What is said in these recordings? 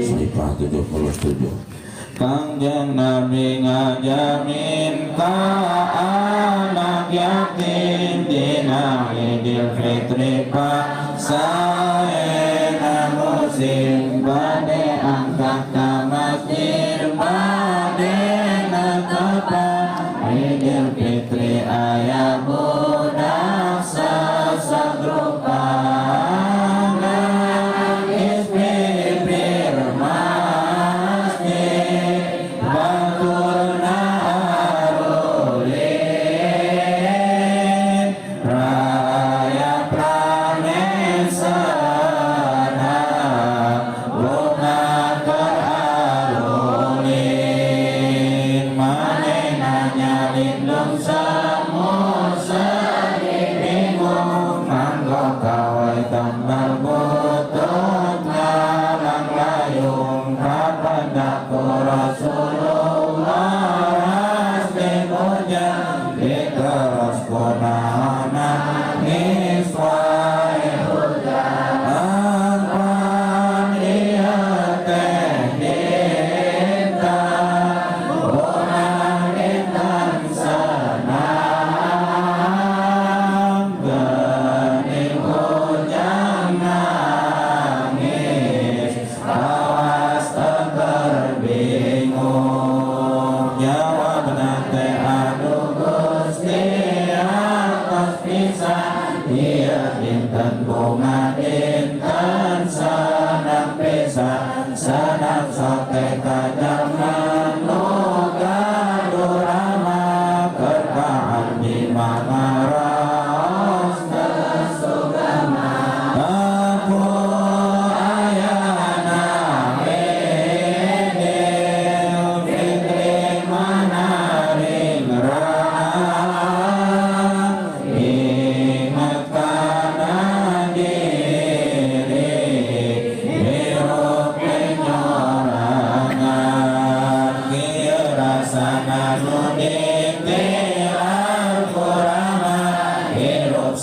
Selipah 77. Kangjeng Nabi ngajamin ka anak yatim dina Idul Fitri saena musim bade angkat ka masjid bade nakapan Idul Fitri aya budak sasadrupa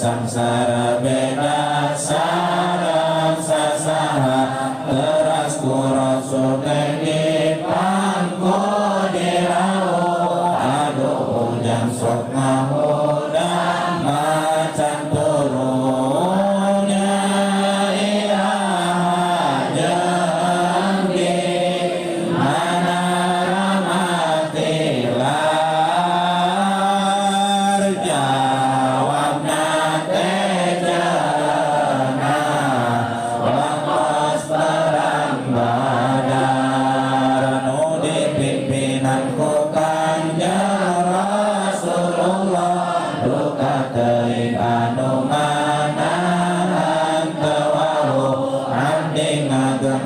samsara beda sarang sasaha teras kuroso di pangko dirau aduh ujang sok ngahudan macan turunnya iraha jeung di mana ramatilar jawabna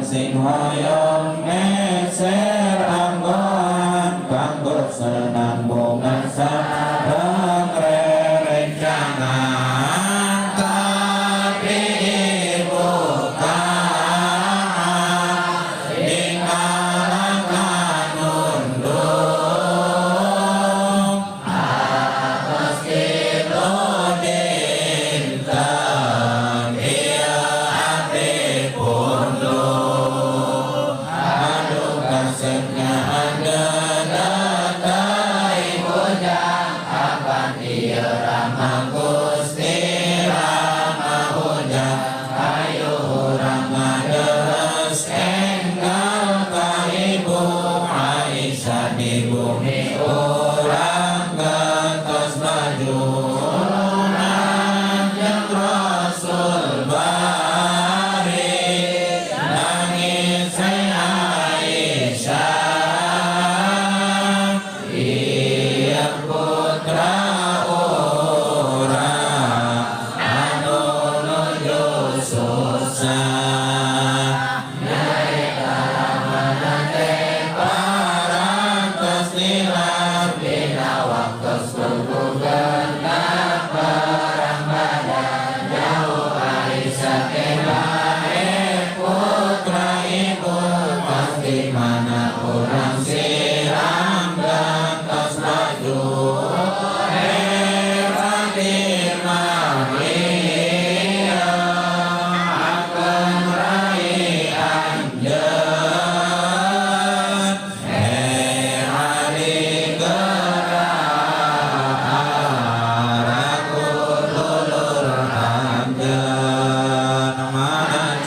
sing hoyong ngeser anggoan kanggo senang bunga sareng rerencangan tapi buka dingalakan undung atas kilo dinten iya ati pundung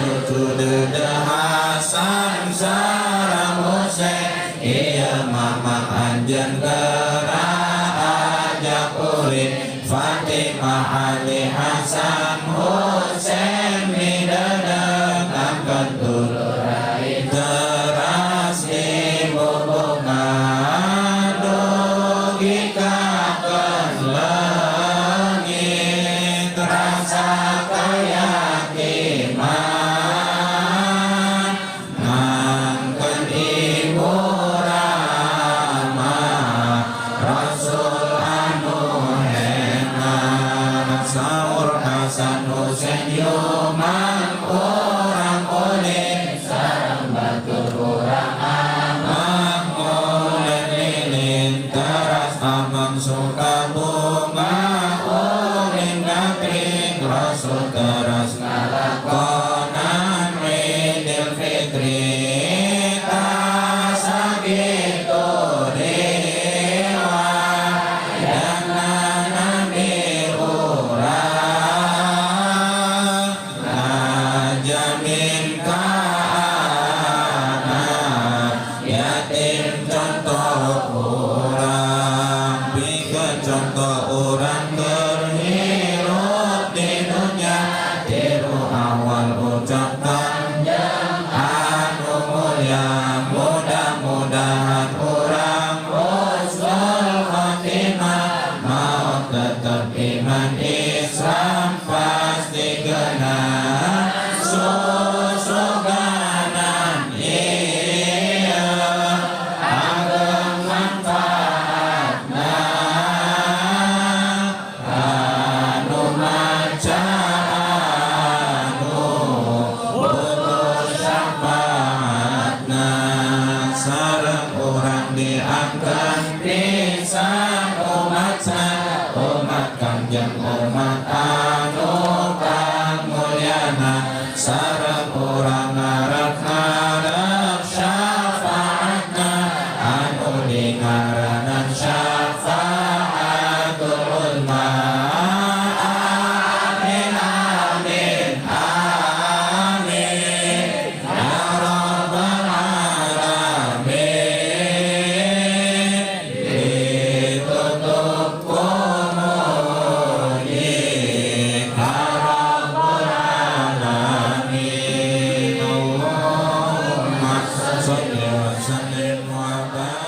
cucu dede Hasan sareng Husein ieu mamang anjeun gerak ajak ulin Fatimah Ali Hasan Husein midadeng angkat tulurai teras dibubungan dugi kakeun leungit rasa keyakinan ngangkeun ibu Rama Rasul anu hemat saur Hasan Husein yuman urang ulin sareng batur urang amang ulin lilin teras amang suka bunga ulin ngapring Rasul teras ngalakonan Idul Fitri sagitu dewa dan nabi urang ngajamin ka anak yatim contoh urang pikeun contoh urang keur hirup di dunya tiru awal ucapkan anu mulia mudah-mudahan urang husnul khotimah maut tetep iman Islam pasti genah susuganan ieu ageng manfaatna anu maca anu butuh syafaatna sareng urang diangkat pisan umat kanjeng umat anu kamulyana sareng urang ngarep syafaatna anu dingaranan syafaatul ulma amin amin amin ya rabbal alamin ditutup kumuli ya rabbal alamin Allahumma sholli wa sallim wa barik